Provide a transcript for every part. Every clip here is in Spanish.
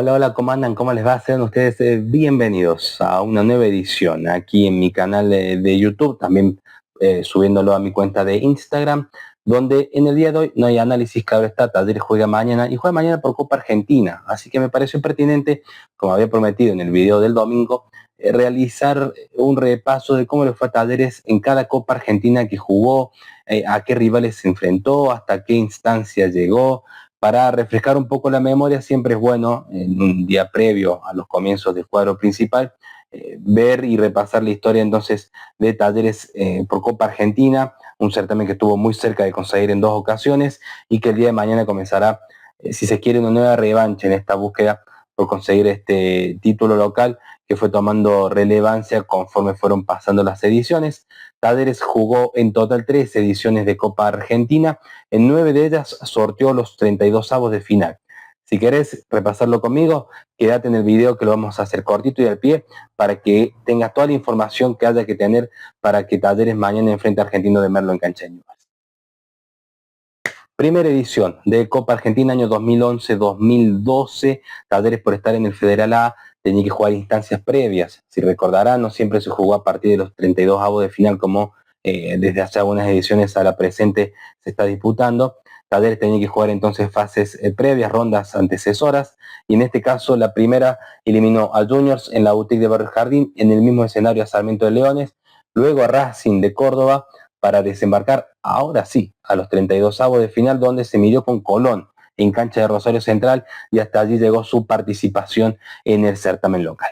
Hola, hola, ¿cómo andan? ¿Cómo les va? Sean ustedes bienvenidos a una nueva edición aquí en mi canal de YouTube, también subiéndolo a mi cuenta de Instagram, donde en el día de hoy no hay análisis, claro está, Talleres juega mañana y juega mañana por Copa Argentina, así que me pareció pertinente, como había prometido en el video del domingo, realizar un repaso de cómo le fue a Talleres en cada Copa Argentina que jugó, a qué rivales se enfrentó, hasta qué instancia llegó. Para refrescar un poco la memoria, siempre es bueno, en un día previo a los comienzos del cuadro principal, ver y repasar la historia entonces de Talleres por Copa Argentina, un certamen que estuvo muy cerca de conseguir en dos ocasiones y que el día de mañana comenzará, si se quiere, una nueva revancha en esta búsqueda por conseguir este título local que fue tomando relevancia conforme fueron pasando las ediciones. Talleres jugó en total 3 ediciones de Copa Argentina. En 9 de ellas sorteó los 32avos de final. Si querés repasarlo conmigo, quédate en el video que lo vamos a hacer cortito y al pie para que tengas toda la información que haya que tener para que Talleres mañana enfrente a Argentino de Merlo en cancha de Newell's. Primera edición de Copa Argentina año 2011-2012. Talleres, por estar en el Federal A, tenía que jugar instancias previas. Si recordarán, no siempre se jugó a partir de los 32avos de final como desde hace algunas ediciones a la presente se está disputando. Talleres tenía que jugar entonces fases previas, rondas antecesoras, y en este caso la primera eliminó a Juniors en la boutique de Barrio Jardín, en el mismo escenario a Sarmiento de Leones, luego a Racing de Córdoba, para desembarcar ahora sí a los 32avos de final, donde se midió con Colón en cancha de Rosario Central, y hasta allí llegó su participación en el certamen local.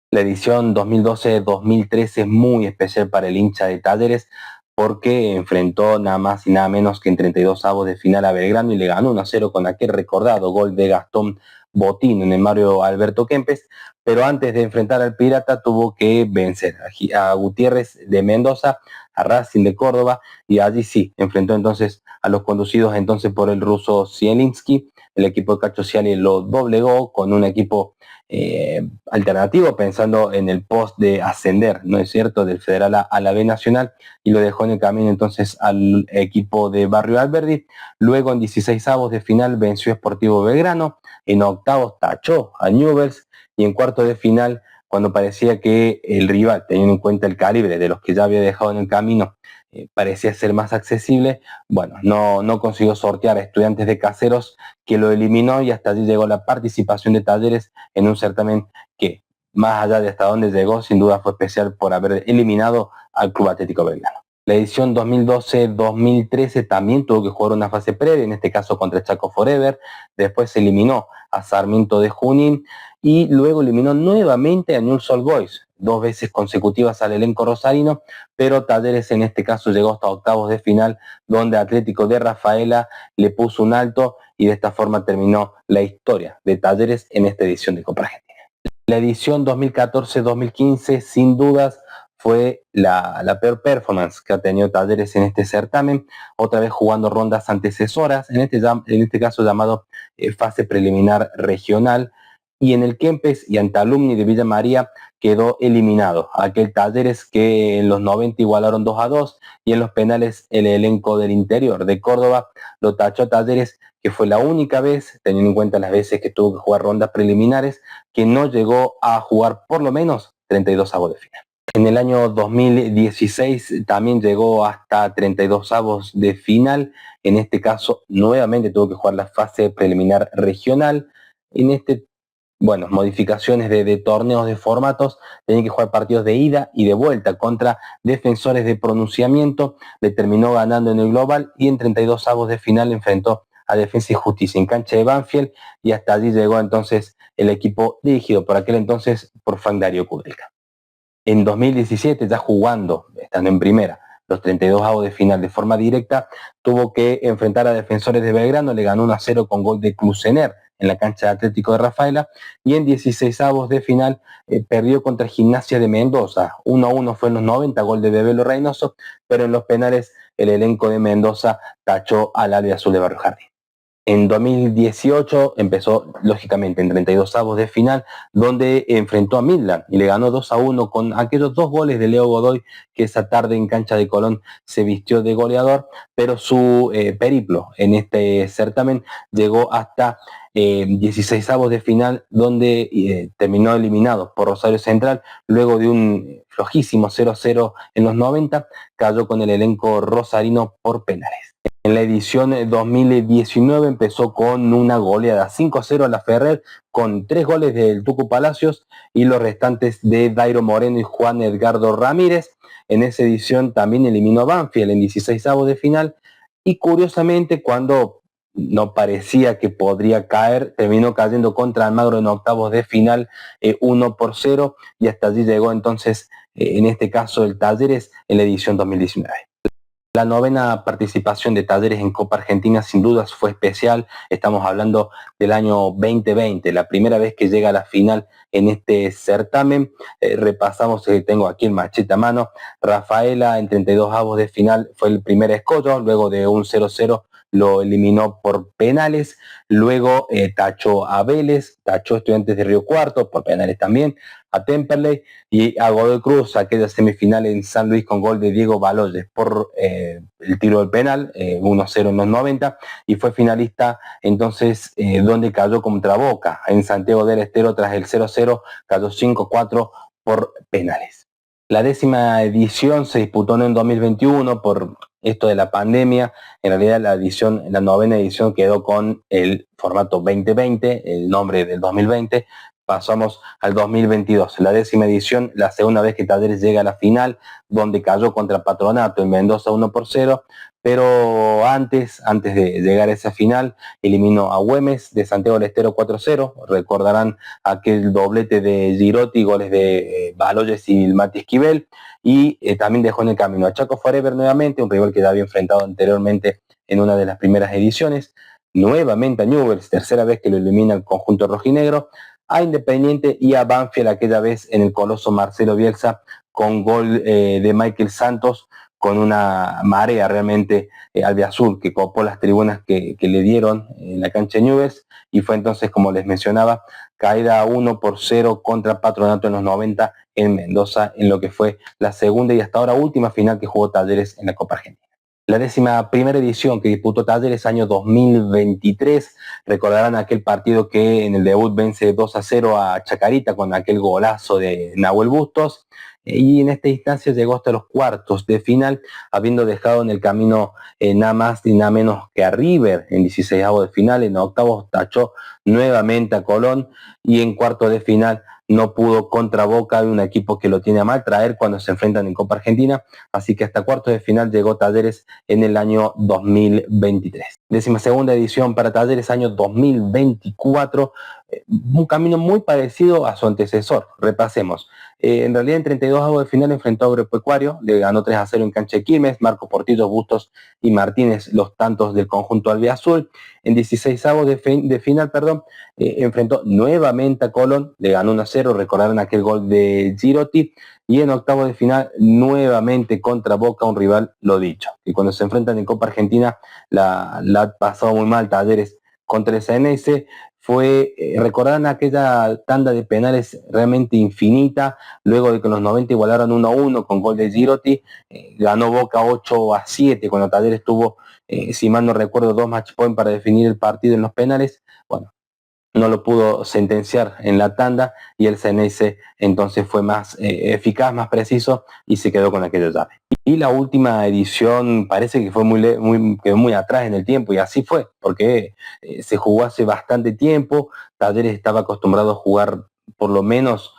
La edición 2012-2013 es muy especial para el hincha de Talleres porque enfrentó nada más y nada menos que en 32avos de final a Belgrano y le ganó 1-0 con aquel recordado gol de Gastón Botín en el Mario Alberto Kempes, pero antes de enfrentar al Pirata tuvo que vencer a Gutiérrez de Mendoza, a Racing de Córdoba, y allí sí, enfrentó entonces a los conducidos entonces por el ruso Zielinski. El equipo de Cacho Ciali lo doblegó con un equipo alternativo, pensando en el post de ascender, ¿no es cierto?, del Federal a la B Nacional, y lo dejó en el camino entonces al equipo de Barrio Alberdi. Luego en 16avos de final venció a Sportivo Belgrano, en octavos tachó a Newell's, y en cuartos de final, cuando parecía que el rival, teniendo en cuenta el calibre de los que ya había dejado en el camino, parecía ser más accesible, bueno, no consiguió sortear a Estudiantes de Caseros, que lo eliminó, y hasta allí llegó la participación de Talleres en un certamen que, más allá de hasta dónde llegó, sin duda fue especial por haber eliminado al Club Atlético Belgrano. La edición 2012-2013 también tuvo que jugar una fase previa, en este caso contra Chaco Forever. Después se eliminó a Sarmiento de Junín y luego eliminó nuevamente a Newell's Old Boys, 2 veces consecutivas al elenco rosarino, pero Talleres en este caso llegó hasta octavos de final, donde Atlético de Rafaela le puso un alto, y de esta forma terminó la historia de Talleres en esta edición de Copa Argentina. La edición 2014-2015 sin dudas fue la peor performance que ha tenido Talleres en este certamen, otra vez jugando rondas antecesoras, en este caso llamado fase preliminar regional, y en el Kempes y ante Alumni de Villa María quedó eliminado. Aquel Talleres que en los 90 igualaron 2-2, y en los penales el elenco del Interior de Córdoba lo tachó a Talleres, que fue la única vez, teniendo en cuenta las veces que tuvo que jugar rondas preliminares, que no llegó a jugar por lo menos 32avos de final. En el año 2016 también llegó hasta 32avos de final. En este caso, nuevamente tuvo que jugar la fase preliminar regional. En modificaciones de torneos de formatos, tenía que jugar partidos de ida y de vuelta contra Defensores de Pronunciamiento. Le terminó ganando en el global, y en 32avos de final enfrentó a Defensa y Justicia en cancha de Banfield, y hasta allí llegó entonces el equipo dirigido por aquel entonces por Frank Darío Kudelka. En 2017, ya jugando, estando en primera, los 32avos de final de forma directa, tuvo que enfrentar a Defensores de Belgrano, le ganó 1-0 con gol de Clusener en la cancha de Atlético de Rafaela, y en 16avos de final perdió contra Gimnasia de Mendoza. 1-1 fue en los 90, gol de Bebelo Reynoso, pero en los penales el elenco de Mendoza tachó al albiazul de Barrio Jardín. En 2018 empezó, lógicamente, en 32avos de final, donde enfrentó a Midland y le ganó 2-1 con aquellos 2 goles de Leo Godoy, que esa tarde en cancha de Colón se vistió de goleador, pero su periplo en este certamen llegó hasta 16avos de final, donde terminó eliminado por Rosario Central, luego de un flojísimo 0-0 en los 90, cayó con el elenco rosarino por penales. En la edición 2019 empezó con una goleada 5-0 a la Ferrer, con 3 goles del Tucu Palacios y los restantes de Dairo Moreno y Juan Edgardo Ramírez. En esa edición también eliminó a Banfield en 16avos de final, y curiosamente, cuando no parecía que podría caer, terminó cayendo contra Almagro en octavos de final 1-0, y hasta allí llegó entonces, en este caso, el Talleres en la edición 2019. La novena participación de Talleres en Copa Argentina sin dudas fue especial. Estamos hablando del año 2020, la primera vez que llega a la final en este certamen. Repasamos, tengo aquí el machete a mano. Rafaela en 32avos de final fue el primer escollo, luego de un 0-0 lo eliminó por penales, luego tachó a Vélez, tachó a Estudiantes de Río Cuarto por penales también, a Temperley y a Godoy Cruz, aquella semifinal en San Luis con gol de Diego Baloyes por el tiro del penal, 1-0 en los 90, y fue finalista entonces donde cayó contra Boca en Santiago del Estero tras el 0-0, cayó 5-4 por penales. La 10ª edición se disputó en 2021 por esto de la pandemia. En realidad la 9ª edición quedó con el formato 2020, el nombre del 2020. Pasamos al 2022, la 10ª edición, la segunda vez que Talleres llega a la final, donde cayó contra Patronato en Mendoza 1-0, pero antes de llegar a esa final, eliminó a Güemes de Santiago del Estero 4-0, recordarán aquel doblete de Girotti, goles de Baloyes y Mati Esquivel, y también dejó en el camino a Chaco Forever nuevamente, un rival que ya había enfrentado anteriormente en una de las primeras ediciones, nuevamente a Newell's, tercera vez que lo elimina el conjunto rojinegro, a Independiente y a Banfield, aquella vez en el coloso Marcelo Bielsa, con gol de Michael Santos, con una marea realmente albiazul que copó las tribunas que le dieron en la cancha de Newell's, y fue entonces, como les mencionaba, caída 1-0 contra Patronato en los 90 en Mendoza, en lo que fue la segunda y hasta ahora última final que jugó Talleres en la Copa Argentina. La 11ª edición que disputó Talleres, año 2023, recordarán aquel partido que en el debut vence 2-0 a Chacarita con aquel golazo de Nahuel Bustos, y en esta instancia llegó hasta los cuartos de final, habiendo dejado en el camino nada más y nada menos que a River en 16avos de final. En octavos tachó nuevamente a Colón, y en cuartos de final no pudo contra Boca, de un equipo que lo tiene a mal traer cuando se enfrentan en Copa Argentina, así que hasta cuartos de final llegó Talleres en el año 2023. 12ª edición para Talleres, año 2024, un camino muy parecido a su antecesor. Repasemos. En realidad en 32avos de final enfrentó a Agropecuario, le ganó 3-0 en cancha de Quilmes, Marco Portillo, Bustos y Martínez los tantos del conjunto albiazul. En 16avos de final, enfrentó nuevamente a Colón, le ganó 1-0, recordaron aquel gol de Girotti, y en octavos de final nuevamente contra Boca, un rival, lo dicho, que cuando se enfrentan en Copa Argentina la ha pasado muy mal Talleres contra el CNS. Recordaron aquella tanda de penales realmente infinita, luego de que en los 90 igualaron 1-1 con gol de Girotti, ganó Boca 8-7 cuando Talleres tuvo, si mal no recuerdo, 2 match point para definir el partido en los penales. Bueno, no lo pudo sentenciar en la tanda, y el CNS entonces fue más eficaz, más preciso, y se quedó con aquella llave. Y la última edición parece que fue quedó muy atrás en el tiempo, y así fue, porque se jugó hace bastante tiempo. Talleres estaba acostumbrado a jugar por lo menos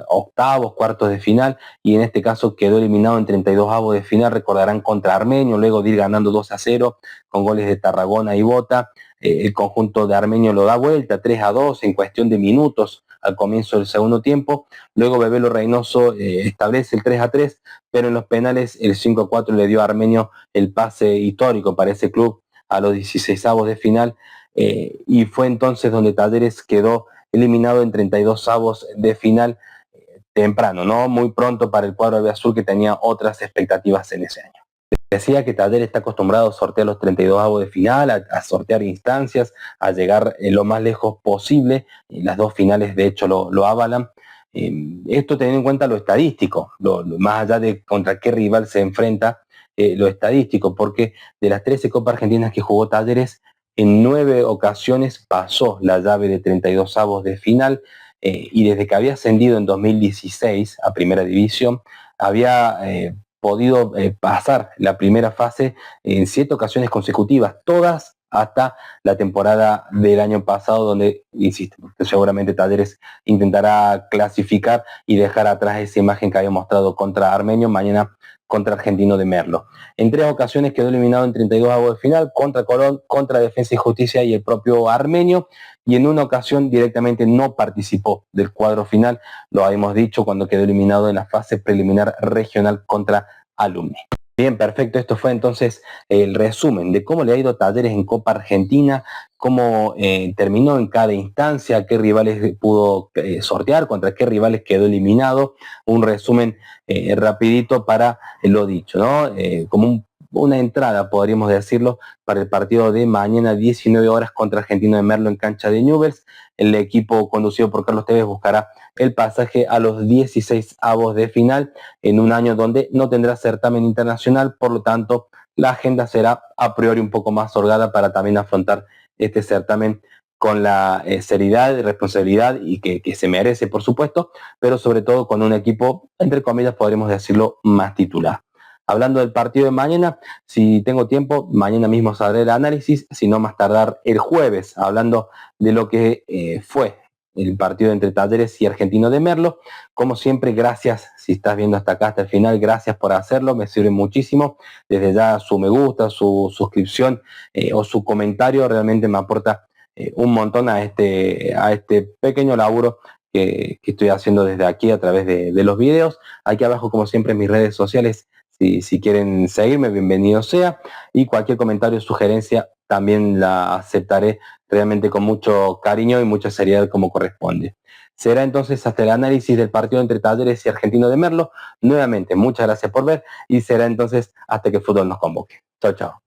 octavos, cuartos de final, y en este caso quedó eliminado en 32avos de final, recordarán, contra Armenio, luego de ir ganando 2-0 con goles de Tarragona y Bota. El conjunto de Armenio lo da vuelta 3-2 en cuestión de minutos al comienzo del segundo tiempo. Luego Bebelo Reynoso establece el 3-3, pero en los penales el 5-4 le dio a Armenio el pase histórico para ese club a los 16avos de final, y fue entonces donde Talleres quedó eliminado en 32avos de final, temprano, ¿no? Muy pronto para el cuadro azul, que tenía otras expectativas en ese año. Decía que Talleres está acostumbrado a sortear los 32avos de final, a sortear instancias, a llegar lo más lejos posible, y las 2 finales de hecho lo avalan. Esto teniendo en cuenta lo estadístico, más allá de contra qué rival se enfrenta, lo estadístico, porque de las 13 Copas Argentinas que jugó Talleres, en 9 ocasiones pasó la llave de 32 avos de final, y desde que había ascendido en 2016 a Primera División, había podido pasar la primera fase en 7 ocasiones consecutivas, todas hasta la temporada del año pasado, donde, insisto, seguramente Talleres intentará clasificar y dejar atrás esa imagen que había mostrado contra Armenio, mañana contra Argentino de Merlo. En 3 ocasiones quedó eliminado en 32 avos de final, contra Colón, contra Defensa y Justicia y el propio Armenio, y en una ocasión directamente no participó del cuadro final, lo habíamos dicho, cuando quedó eliminado en la fase preliminar regional contra Alumni. Bien, perfecto. Esto fue entonces el resumen de cómo le ha ido a Talleres en Copa Argentina, cómo terminó en cada instancia, qué rivales pudo sortear, contra qué rivales quedó eliminado. Un resumen rapidito para lo dicho, ¿no? Como una entrada, podríamos decirlo, para el partido de mañana 19 horas contra Argentino de Merlo en cancha de Newell's. El equipo conducido por Carlos Tevez buscará el pasaje a los 16 avos de final en un año donde no tendrá certamen internacional, por lo tanto la agenda será a priori un poco más holgada para también afrontar este certamen con la seriedad y responsabilidad y que se merece, por supuesto, pero sobre todo con un equipo, entre comillas, podríamos decirlo, más titular. Hablando del partido de mañana, si tengo tiempo, mañana mismo saldré el análisis, si no más tardar el jueves, hablando de lo que fue el partido entre Talleres y Argentino de Merlo. Como siempre, gracias, si estás viendo hasta acá, hasta el final, gracias por hacerlo, me sirve muchísimo. Desde ya su me gusta, su suscripción o su comentario realmente me aporta un montón a este pequeño laburo que estoy haciendo desde aquí a través de los videos. Aquí abajo, como siempre, en mis redes sociales, si quieren seguirme, bienvenido sea. Y cualquier comentario o sugerencia también la aceptaré realmente con mucho cariño y mucha seriedad como corresponde. Será entonces hasta el análisis del partido entre Talleres y Argentino de Merlo. Nuevamente, muchas gracias por ver y será entonces hasta que el fútbol nos convoque. Chao, chao.